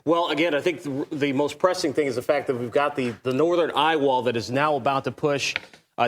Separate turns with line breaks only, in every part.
Well, again, I think the most pressing thing is the fact that we've got the northern eye wall that is now about to push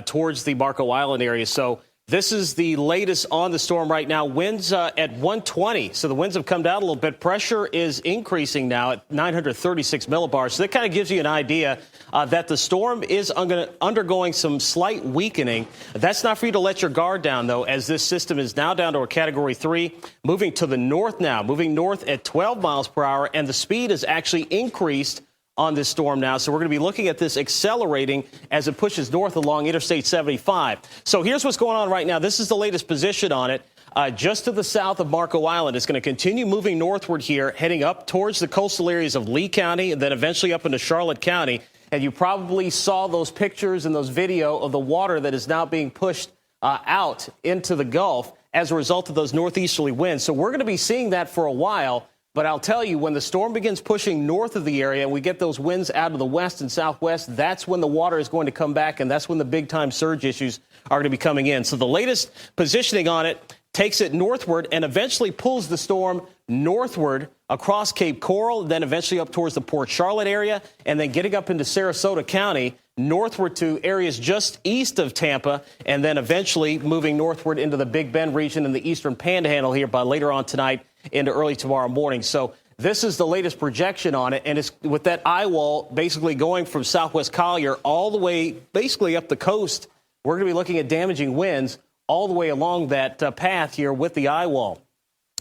towards the Marco Island area. So this is the latest on the storm right now. Winds at 120. So the winds have come down a little bit. Pressure is increasing now at 936 millibars. So that kind of gives you an idea that the storm is undergoing some slight weakening. That's not for you to let your guard down, though, as this system is now down to a Category 3, moving to the north now, moving north at 12 miles per hour. And the speed is actually increased on this storm now. So we're going to be looking at this accelerating as it pushes north along Interstate 75. So here's what's going on right now. This is the latest position on it. Just to the south of Marco Island. It's going to continue moving northward here, heading up towards the coastal areas of Lee County and then eventually up into Charlotte County. And you probably saw those pictures and those video of the water that is now being pushed out into the Gulf as a result of those northeasterly winds. So we're going to be seeing that for a while. But I'll tell you, when the storm begins pushing north of the area and we get those winds out of the west and southwest, that's when the water is going to come back, and that's when the big-time surge issues are going to be coming in. So the latest positioning on it takes it northward and eventually pulls the storm northward across Cape Coral, then eventually up towards the Port Charlotte area, and then getting up into Sarasota County, northward to areas just east of Tampa, and then eventually moving northward into the Big Bend region in the eastern panhandle here by later on tonight into early tomorrow morning. So this is the latest projection on it, and it's with that eye wall basically going from Southwest Collier all the way basically up the coast. We're going to be looking at damaging winds all the way along that path here with the eye wall.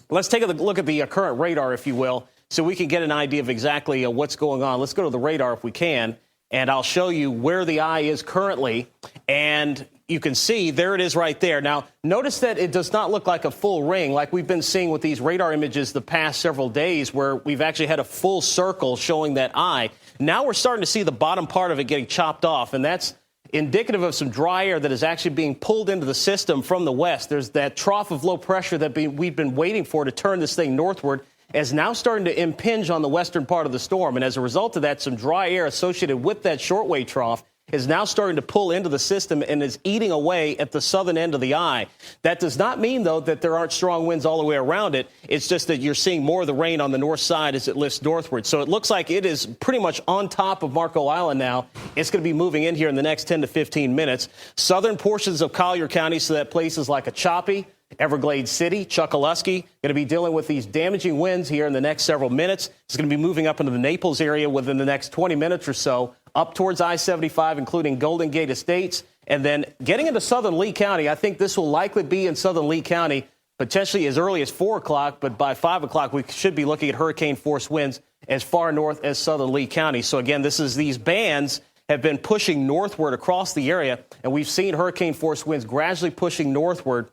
Let's take a look at the current radar, if you will, so we can get an idea of exactly what's going on. Let's go to the radar if we can, and I'll show you where the eye is currently. And you can see there it is right there. Now, notice that it does not look like a full ring like we've been seeing with these radar images the past several days, where we've actually had a full circle showing that eye. Now we're starting to see the bottom part of it getting chopped off, and that's indicative of some dry air that is actually being pulled into the system from the west. There's that trough of low pressure that we've been waiting for to turn this thing northward is now starting to impinge on the western part of the storm. And as a result of that, some dry air associated with that shortwave trough is now starting to pull into the system and is eating away at the southern end of the eye. That does not mean, though, that there aren't strong winds all the way around it. It's just that you're seeing more of the rain on the north side as it lifts northward. So it looks like it is pretty much on top of Marco Island now. It's going to be moving in here in the next 10 to 15 minutes. Southern portions of Collier County, so that places like Achapee, Everglades City, Chokoloskee, going to be dealing with these damaging winds here in the next several minutes. It's going to be moving up into the Naples area within the next 20 minutes or so, up towards I-75, including Golden Gate Estates, and then getting into southern Lee County. I think this will likely be in southern Lee County, potentially as early as 4 o'clock, but by 5 o'clock, we should be looking at hurricane-force winds as far north as southern Lee County. So again, these bands have been pushing northward across the area, and we've seen hurricane-force winds gradually pushing northward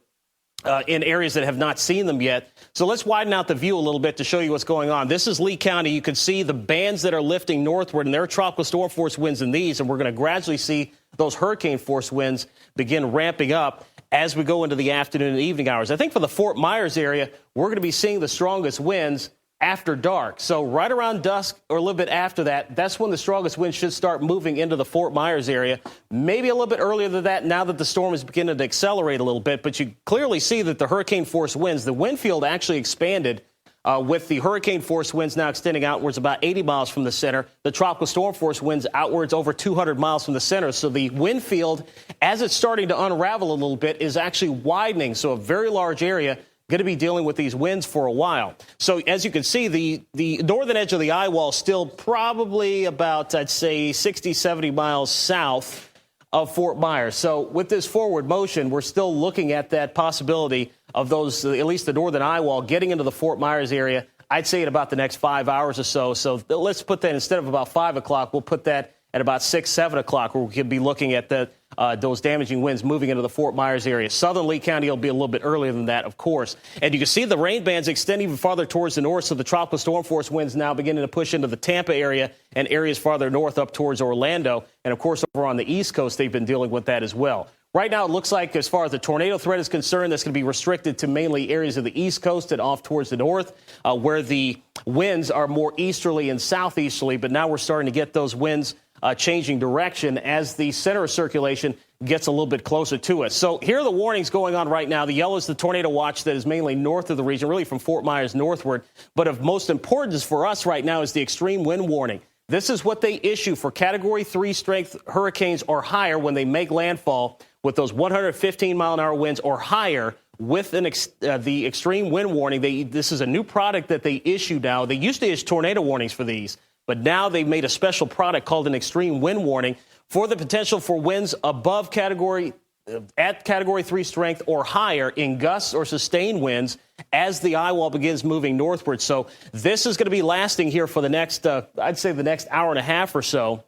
in areas that have not seen them yet. So let's widen out the view a little bit to show you what's going on. This is Lee County. You can see the bands that are lifting northward, and there are tropical storm force winds in these, and we're going to gradually see those hurricane force winds begin ramping up as we go into the afternoon and evening hours. I think for the Fort Myers area, we're going to be seeing the strongest winds after dark. So right around dusk or a little bit after that, that's when the strongest winds should start moving into the Fort Myers area. Maybe a little bit earlier than that now that the storm is beginning to accelerate a little bit. But you clearly see that the hurricane force winds, the wind field actually expanded with the hurricane force winds now extending outwards about 80 miles from the center. The tropical storm force winds outwards over 200 miles from the center. So the wind field, as it's starting to unravel a little bit, is actually widening. So a very large area going to be dealing with these winds for a while. So as you can see, the northern edge of the eye wall is still probably about, I'd say, 60, 70 miles south of Fort Myers. So with this forward motion, we're still looking at that possibility of those, at least the northern eye wall, getting into the Fort Myers area, I'd say in about the next 5 hours or so. So let's put that, instead of about 5 o'clock, we'll put that at about 6, 7 o'clock, where we could be looking at those damaging winds moving into the Fort Myers area. Southern Lee County will be a little bit earlier than that, of course. And you can see the rain bands extend even farther towards the north, so the tropical storm force winds now beginning to push into the Tampa area and areas farther north up towards Orlando. And, of course, over on the East Coast, they've been dealing with that as well. Right now, it looks like, as far as the tornado threat is concerned, that's going to be restricted to mainly areas of the East Coast and off towards the north, where the winds are more easterly and southeasterly. But now we're starting to get those winds changing direction as the center of circulation gets a little bit closer to us. So here are the warnings going on right now. The yellow is the tornado watch that is mainly north of the region, really from Fort Myers northward. But of most importance for us right now is the extreme wind warning. This is what they issue for Category 3 strength hurricanes or higher when they make landfall with those 115-mile-an-hour winds or higher with the extreme wind warning. This is a new product that they issue now. They used to issue tornado warnings for these, but now they've made a special product called an extreme wind warning for the potential for winds above Category 3 strength or higher in gusts or sustained winds as the eye wall begins moving northward. So this is going to be lasting here for the next, I'd say the next hour and a half or so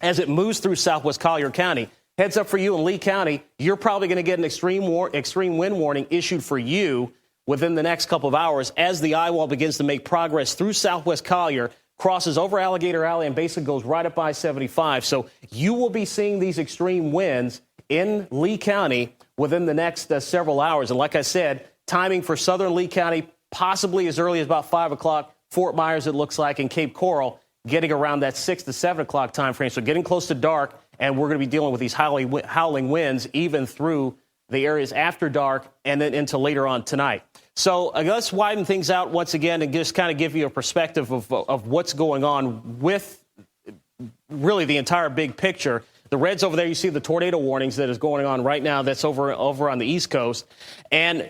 as it moves through southwest Collier County. Heads up for you in Lee County, you're probably going to get an extreme wind warning issued for you within the next couple of hours as the eye wall begins to make progress through southwest Collier, crosses over Alligator Alley, and basically goes right up I-75. So you will be seeing these extreme winds in Lee County within the next several hours. And like I said, timing for southern Lee County possibly as early as about 5 o'clock. Fort Myers, it looks like, and Cape Coral getting around that 6 to 7 o'clock time frame. So getting close to dark, and we're going to be dealing with these howling winds even through the areas after dark and then into later on tonight. So let's widen things out once again and just kind of give you a perspective of what's going on with really the entire big picture. The reds over there, you see the tornado warnings that is going on right now. That's over on the East Coast. And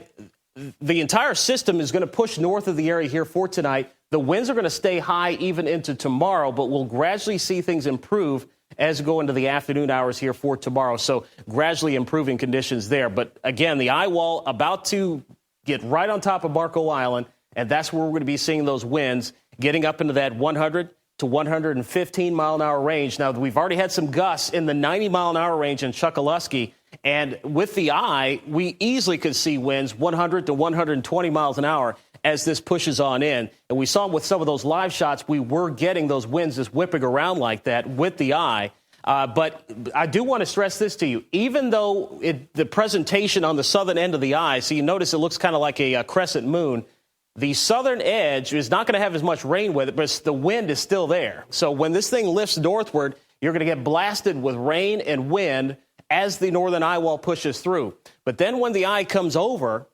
the entire system is going to push north of the area here for tonight. The winds are going to stay high even into tomorrow, but we'll gradually see things improve as we go into the afternoon hours here for tomorrow. So gradually improving conditions there. But again, the eye wall about to get right on top of Marco Island, and that's where we're going to be seeing those winds getting up into that 100 to 115 mile an hour range. Now, we've already had some gusts in the 90 mile an hour range in Chokoloskee, and with the eye, we easily could see winds 100 to 120 miles an hour as this pushes on in. And we saw with some of those live shots, we were getting those winds just whipping around like that with the eye. But I do want to stress this to you. Even though the presentation on the southern end of the eye, so you notice it looks kind of like a crescent moon, the southern edge is not going to have as much rain with it, but the wind is still there. So when this thing lifts northward, you're going to get blasted with rain and wind as the northern eye wall pushes through. But then when the eye comes over,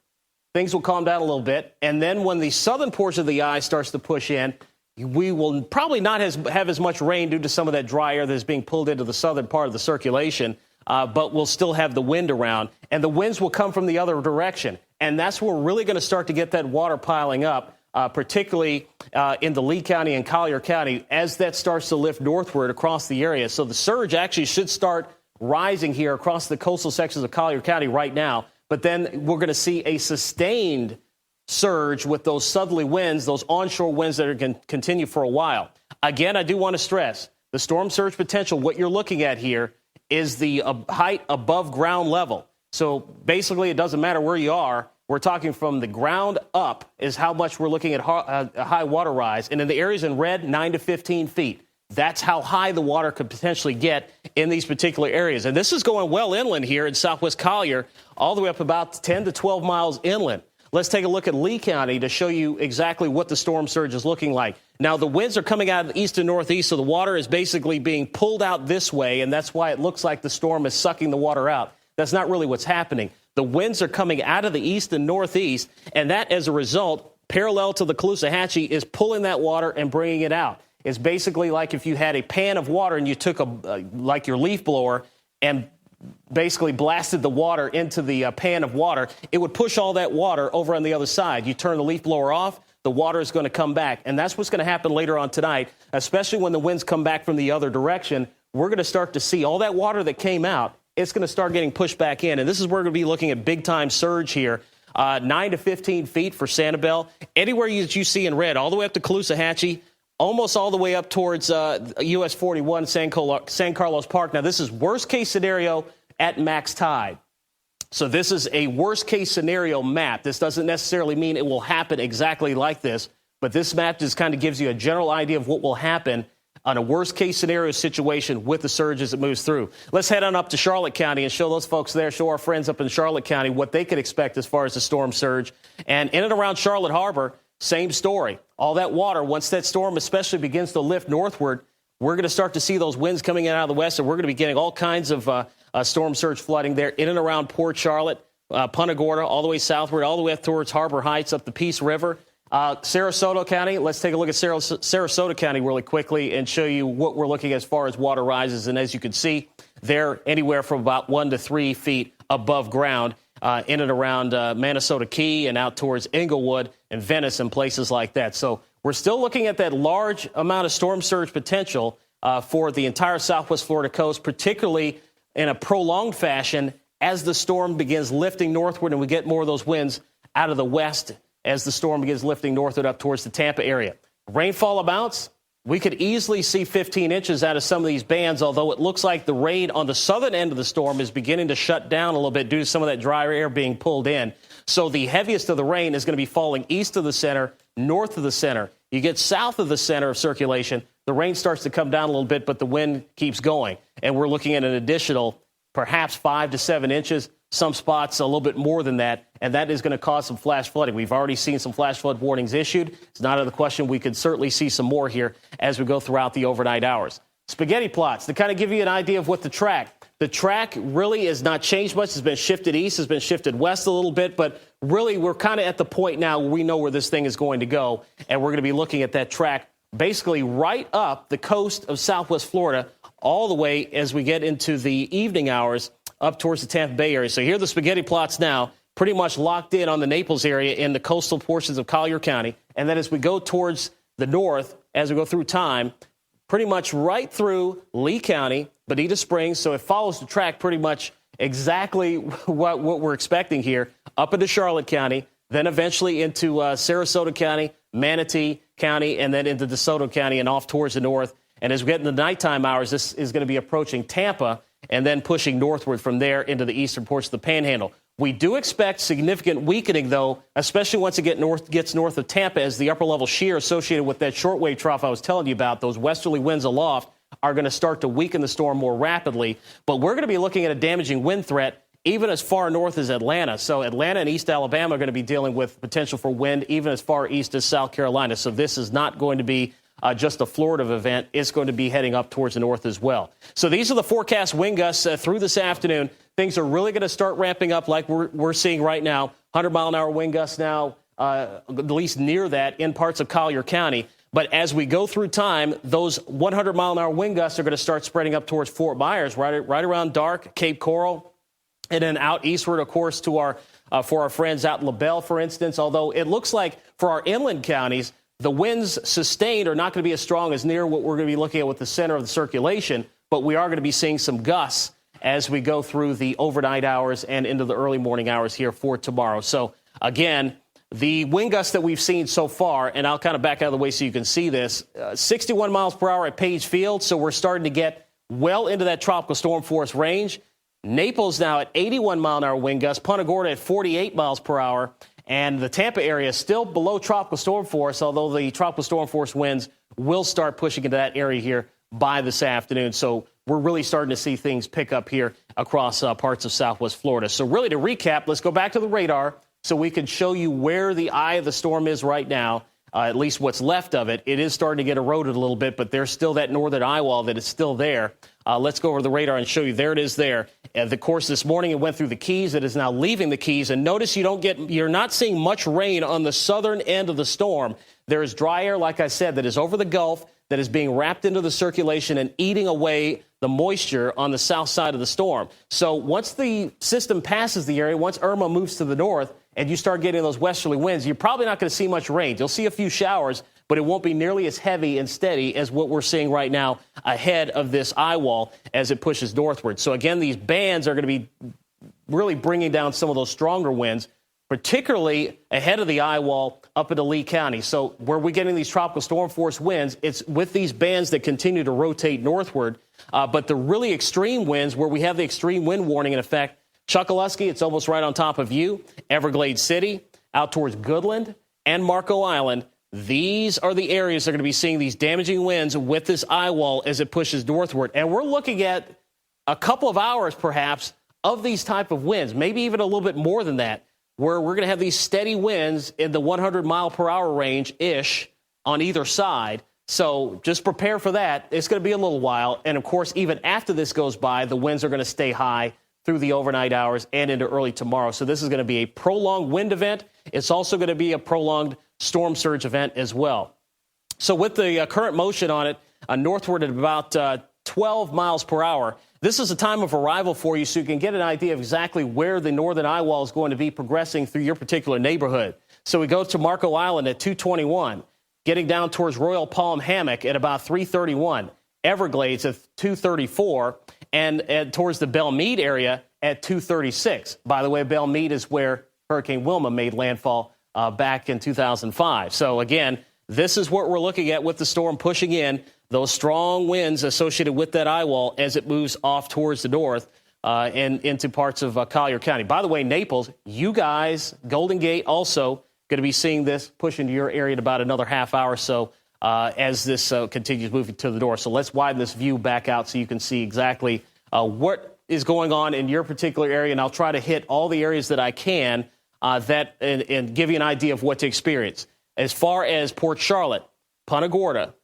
things will calm down a little bit. And then when the southern portion of the eye starts to push in, we will probably not have as much rain due to some of that dry air that's being pulled into the southern part of the circulation, but we'll still have the wind around. And the winds will come from the other direction. And that's where we're really going to start to get that water piling up, particularly in the Lee County and Collier County, as that starts to lift northward across the area. So the surge actually should start rising here across the coastal sections of Collier County right now. But then we're going to see a sustained surge with those southerly winds, those onshore winds that are going to continue for a while. Again, I do want to stress the storm surge potential. What you're looking at here is the height above ground level. So basically, it doesn't matter where you are. We're talking from the ground up is how much we're looking at a high water rise. And in the areas in red, 9 to 15 feet. That's how high the water could potentially get in these particular areas. And this is going well inland here in southwest Collier, all the way up about 10 to 12 miles inland. Let's take a look at Lee County to show you exactly what the storm surge is looking like. Now, the winds are coming out of the east and northeast, so the water is basically being pulled out this way, and that's why it looks like the storm is sucking the water out. That's not really what's happening. The winds are coming out of the east and northeast, and that, as a result, parallel to the Caloosahatchee, is pulling that water and bringing it out. It's basically like if you had a pan of water and you took like your leaf blower and basically blasted the water into the pan of water, it would push all that water over on the other side. You turn the leaf blower off, the water is going to come back. And that's what's going to happen later on tonight, especially when the winds come back from the other direction. We're going to start to see all that water that came out. It's going to start getting pushed back in. And this is where we're going to be looking at big-time surge here, 9 to 15 feet for Sanibel. Anywhere that you see in red, all the way up to Caloosahatchee, almost all the way up towards US 41, San Carlos Park. Now, this is worst-case scenario at max tide. So this is a worst-case scenario map. This doesn't necessarily mean it will happen exactly like this, but this map just kind of gives you a general idea of what will happen on a worst-case scenario situation with the surge as it moves through. Let's head on up to Charlotte County and show those folks there, show our friends up in Charlotte County what they could expect as far as the storm surge. And in and around Charlotte Harbor, same story. All that water, once that storm especially begins to lift northward, we're going to start to see those winds coming in out of the west, and we're going to be getting all kinds of storm surge flooding there in and around Port Charlotte, Punta Gorda, all the way southward, all the way up towards Harbor Heights, up the Peace River. Sarasota County, let's take a look at Sarasota County really quickly and show you what we're looking at as far as water rises. And as you can see, they're anywhere from about 1 to 3 feet above ground in and around Minnesota Key and out towards Englewood and Venice and places like that. So we're still looking at that large amount of storm surge potential for the entire southwest Florida coast, particularly in a prolonged fashion as the storm begins lifting northward and we get more of those winds out of the west as the storm begins lifting northward up towards the Tampa area. Rainfall amounts, we could easily see 15 inches out of some of these bands, although it looks like the rain on the southern end of the storm is beginning to shut down a little bit due to some of that drier air being pulled in. So the heaviest of the rain is going to be falling east of the center, north of the center. You get south of the center of circulation, the rain starts to come down a little bit, but the wind keeps going. And we're looking at an additional perhaps 5 to 7 inches, some spots a little bit more than that, and that is going to cause some flash flooding. We've already seen some flash flood warnings issued. It's not out of the question. We could certainly see some more here as we go throughout the overnight hours. Spaghetti plots, to kind of give you an idea of what the track really has not changed much. It's been shifted east, it's been shifted west a little bit, but really we're kind of at the point now where we know where this thing is going to go, and we're going to be looking at that track basically right up the coast of southwest Florida all the way as we get into the evening hours up towards the Tampa Bay area. So here are the spaghetti plots now, pretty much locked in on the Naples area in the coastal portions of Collier County. And then as we go towards the north, as we go through time, pretty much right through Lee County, Bonita Springs. So it follows the track pretty much exactly what we're expecting here, up into Charlotte County, then eventually into Sarasota County, Manatee County, and then into DeSoto County and off towards the north. And as we get into the nighttime hours, this is going to be approaching Tampa and then pushing northward from there into the eastern ports of the Panhandle. We do expect significant weakening, though, especially once it gets north of Tampa, as the upper-level shear associated with that shortwave trough I was telling you about, those westerly winds aloft, are going to start to weaken the storm more rapidly. But we're going to be looking at a damaging wind threat even as far north as Atlanta. So Atlanta and East Alabama are going to be dealing with potential for wind even as far east as South Carolina. So this is not going to be just a Florida event. It's going to be heading up towards the north as well. So these are the forecast wind gusts through this afternoon. Things are really going to start ramping up like we're seeing right now. 100-mile-an-hour wind gusts now, at least near that in parts of Collier County. But as we go through time, those 100-mile-an-hour wind gusts are going to start spreading up towards Fort Myers, right around dark, Cape Coral, and then out eastward, of course, to for our friends out in LaBelle, for instance. Although it looks like for our inland counties, the winds sustained are not going to be as strong as near what we're going to be looking at with the center of the circulation, but we are going to be seeing some gusts as we go through the overnight hours and into the early morning hours here for tomorrow. So, again, the wind gusts that we've seen so far, and I'll kind of back out of the way so you can see this, 61 miles per hour at Page Field, so we're starting to get well into that tropical storm force range. Naples now at 81-mile-an-hour wind gusts, Punta Gorda at 48 miles per hour, and the Tampa area is still below tropical storm force, although the tropical storm force winds will start pushing into that area here by this afternoon. So we're really starting to see things pick up here across parts of southwest Florida. So really to recap, let's go back to the radar so we can show you where the eye of the storm is right now, at least what's left of it. It is starting to get eroded a little bit, but there's still that northern eye wall that is still there. Let's go over the radar and show you. There it is there. The course this morning, it went through the Keys. It is now leaving the Keys. And notice you're not seeing much rain on the southern end of the storm. There is dry air, like I said, that is over the Gulf, that is being wrapped into the circulation and eating away the moisture on the south side of the storm. So once the system passes the area, once Irma moves to the north, and you start getting those westerly winds, you're probably not going to see much rain. You'll see a few showers, but it won't be nearly as heavy and steady as what we're seeing right now ahead of this eye wall as it pushes northward. So again, these bands are going to be really bringing down some of those stronger winds, particularly ahead of the eye wall up into Lee County. So where we're getting these tropical storm force winds, it's with these bands that continue to rotate northward. But the really extreme winds, where we have the extreme wind warning in effect, Chokoloskee, it's almost right on top of you, Everglades City, out towards Goodland, and Marco Island. These are the areas that are going to be seeing these damaging winds with this eye wall as it pushes northward. And we're looking at a couple of hours, perhaps, of these type of winds, maybe even a little bit more than that, where we're going to have these steady winds in the 100-mile-per-hour range-ish on either side. So just prepare for that. It's going to be a little while. And, of course, even after this goes by, the winds are going to stay high through the overnight hours and into early tomorrow. So this is going to be a prolonged wind event. It's also going to be a prolonged storm surge event as well. So with the current motion on it, northward at about 12 miles per hour, this is a time of arrival for you so you can get an idea of exactly where the northern eye wall is going to be progressing through your particular neighborhood. So we go to Marco Island at 221, getting down towards Royal Palm Hammock at about 331, Everglades at 234, and towards the Belmead area at 236. By the way, Belmead is where Hurricane Wilma made landfall back in 2005. So again, this is what we're looking at with the storm pushing in, those strong winds associated with that eye wall as it moves off towards the north and into parts of Collier County. By the way, Naples, you guys, Golden Gate also going to be seeing this push into your area in about another half hour or so as this continues moving to the north. So let's widen this view back out so you can see exactly what is going on in your particular area. And I'll try to hit all the areas that I can and give you an idea of what to experience. As far as Port Charlotte, Punta Gorda,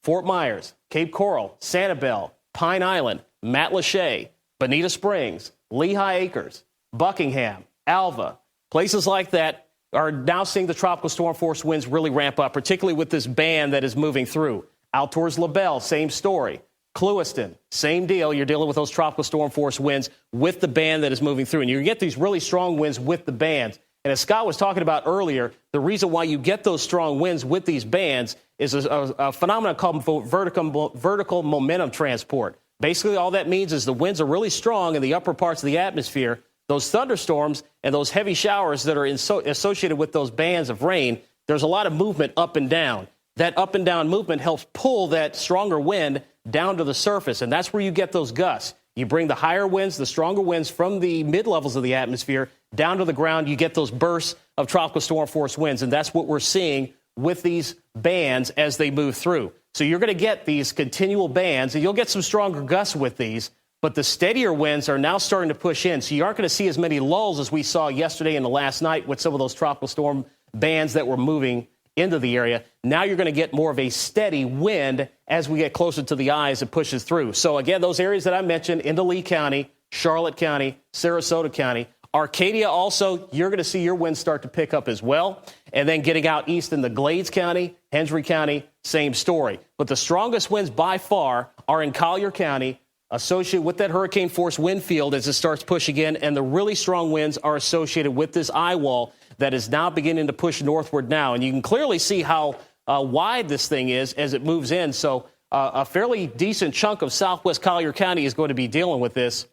Fort Myers, Cape Coral, Sanibel, Pine Island, Matlacha, Bonita Springs, Lehigh Acres, Buckingham, Alva, places like that are now seeing the tropical storm force winds really ramp up, particularly with this band that is moving through. Out towards LaBelle, same story. Clewiston, same deal. You're dealing with those tropical storm force winds with the band that is moving through. And you get these really strong winds with the bands. And as Scott was talking about earlier, the reason why you get those strong winds with these bands is a phenomenon called vertical momentum transport. Basically, all that means is the winds are really strong in the upper parts of the atmosphere. Those thunderstorms and those heavy showers that are associated with those bands of rain, there's a lot of movement up and down. That up and down movement helps pull that stronger wind down to the surface, and that's where you get those gusts. You bring the higher winds, the stronger winds from the mid-levels of the atmosphere down to the ground. You get those bursts of tropical storm force winds, and that's what we're seeing with these bands as they move through. So you're going to get these continual bands, and you'll get some stronger gusts with these, but the steadier winds are now starting to push in. So you aren't going to see as many lulls as we saw yesterday and the last night with some of those tropical storm bands that were moving into the area. Now you're going to get more of a steady wind as we get closer to the eye as it pushes through. So again, those areas that I mentioned into Lee County, Charlotte County, Sarasota County, Arcadia also, you're going to see your winds start to pick up as well. And then getting out east in the Glades County, Hendry County, same story. But the strongest winds by far are in Collier County, associated with that hurricane force wind field as it starts pushing in. And the really strong winds are associated with this eye wall that is now beginning to push northward now. And you can clearly see how wide this thing is as it moves in. So a fairly decent chunk of southwest Collier County is going to be dealing with this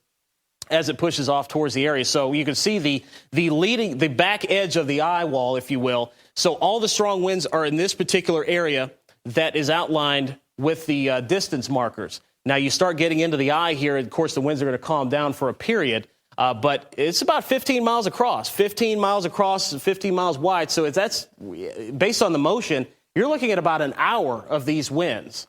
as it pushes off towards the area. So you can see the back edge of the eye wall, if you will. So all the strong winds are in this particular area that is outlined with the distance markers. Now you start getting into the eye here, and of course the winds are going to calm down for a period. But it's about 15 miles across, 15 miles wide. So that's based on the motion, you're looking at about an hour of these winds.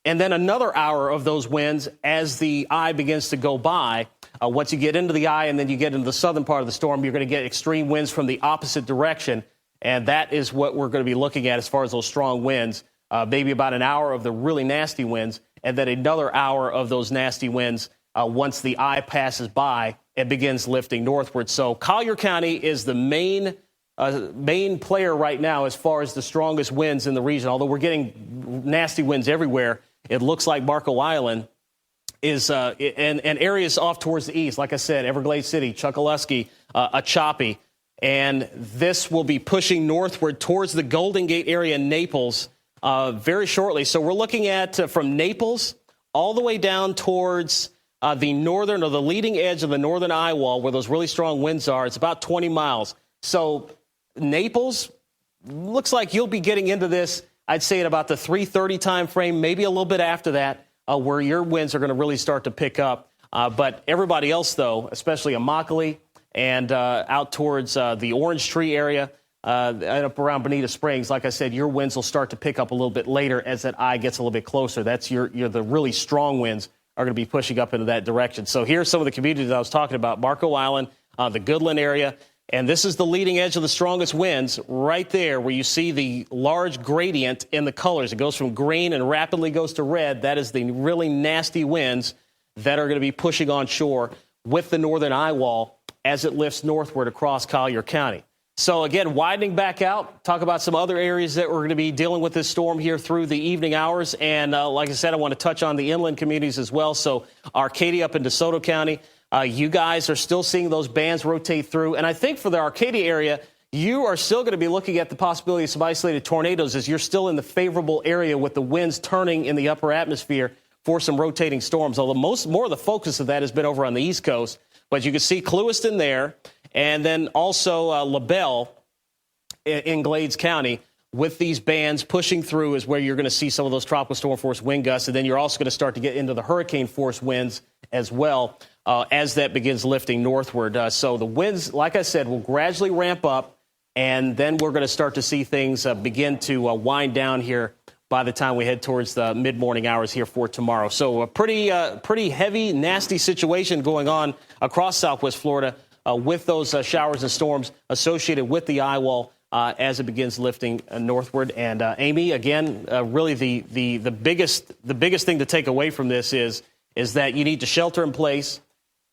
And then another hour of those winds as the eye begins to go by. Once you get into the eye and then you get into the southern part of the storm, you're going to get extreme winds from the opposite direction. And that is what we're going to be looking at as far as those strong winds. Maybe about an hour of the really nasty winds, and then another hour of those nasty winds once the eye passes by and begins lifting northward. So Collier County is the main player right now as far as the strongest winds in the region. Although we're getting nasty winds everywhere, it looks like Marco Island is and areas off towards the east. Like I said, Everglades City, Chokoloskee, Achapee. And this will be pushing northward towards the Golden Gate area in Naples very shortly. So we're looking at from Naples all the way down towards the northern or the leading edge of the northern eye wall where those really strong winds are. It's about 20 miles. So Naples looks like you'll be getting into this, I'd say, at about the 3:30 time frame, maybe a little bit after that, where your winds are going to really start to pick up. But everybody else, though, especially Immokalee and out towards the Orange Tree area, and up around Bonita Springs, like I said, your winds will start to pick up a little bit later as that eye gets a little bit closer. That's the really strong winds are going to be pushing up into that direction. So here's some of the communities I was talking about. Marco Island, the Goodland area. And this is the leading edge of the strongest winds right there where you see the large gradient in the colors. It goes from green and rapidly goes to red. That is the really nasty winds that are going to be pushing on shore with the northern eye wall as it lifts northward across Collier County. So, again, widening back out, talk about some other areas that we're going to be dealing with this storm here through the evening hours. And like I said, I want to touch on the inland communities as well. So Arcadia up in DeSoto County, you guys are still seeing those bands rotate through. And I think for the Arcadia area, you are still going to be looking at the possibility of some isolated tornadoes as you're still in the favorable area with the winds turning in the upper atmosphere for some rotating storms, although more of the focus of that has been over on the East Coast. But you can see Clewiston there, and then also LaBelle in Glades County with these bands pushing through is where you're going to see some of those tropical storm force wind gusts. And then you're also going to start to get into the hurricane force winds as well as that begins lifting northward. So the winds, like I said, will gradually ramp up, and then we're going to start to see things begin to wind down here by the time we head towards the mid-morning hours here for tomorrow. So a pretty heavy, nasty situation going on across Southwest Florida with those showers and storms associated with the eye wall as it begins lifting northward. And Amy, again, really the biggest thing to take away from this is that you need to shelter in place.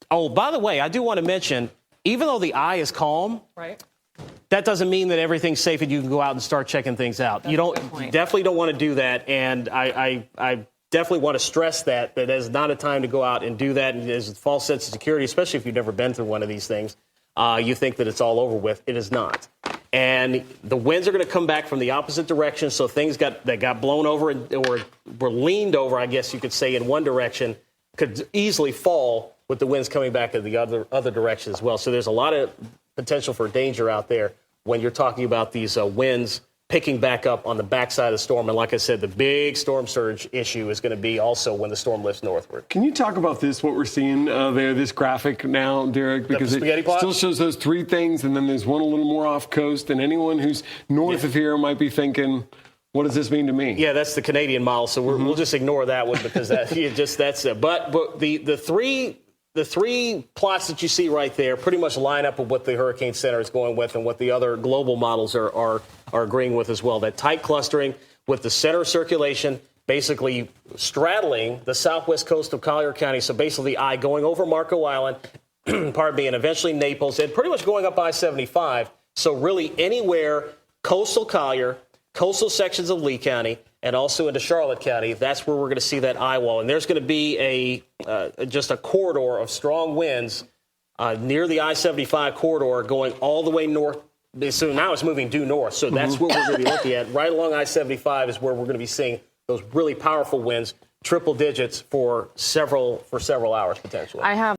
Oh, by the way, I do want to mention, even though the eye is calm, right, that doesn't mean that everything's safe and you can go out and start checking things out. You definitely don't want to do that. And I definitely want to stress that is not a time to go out and do that. And there's a false sense of security, especially if you've never been through one of these things. You think that it's all over with. It is not. And the winds are going to come back from the opposite direction. So things that got blown over or were leaned over, I guess you could say, in one direction could easily fall with the winds coming back in the other direction as well. So there's a lot of potential for danger out there when you're talking about these winds picking back up on the backside of the storm. And like I said, the big storm surge issue is going to be also when the storm lifts northward. Can you talk about this, what we're seeing there, this graphic now, Derek? Because it still shows those three things, and then there's one a little more off coast. And anyone who's north of here might be thinking, what does this mean to me? Yeah, that's the Canadian model, so we'll just ignore that one because that's it. But the three plots that you see right there pretty much line up with what the Hurricane Center is going with and what the other global models are agreeing with as well. That tight clustering with the center circulation basically straddling the southwest coast of Collier County. So basically the eye going over Marco Island, pardon me, and eventually Naples, and pretty much going up I-75. So really anywhere coastal Collier, coastal sections of Lee County, and also into Charlotte County, that's where we're going to see that eye wall. And there's going to be just a corridor of strong winds near the I-75 corridor going all the way north. So now it's moving due north. So that's what we're going to be looking at. Right along I-75 is where we're going to be seeing those really powerful winds, triple digits for several hours potentially.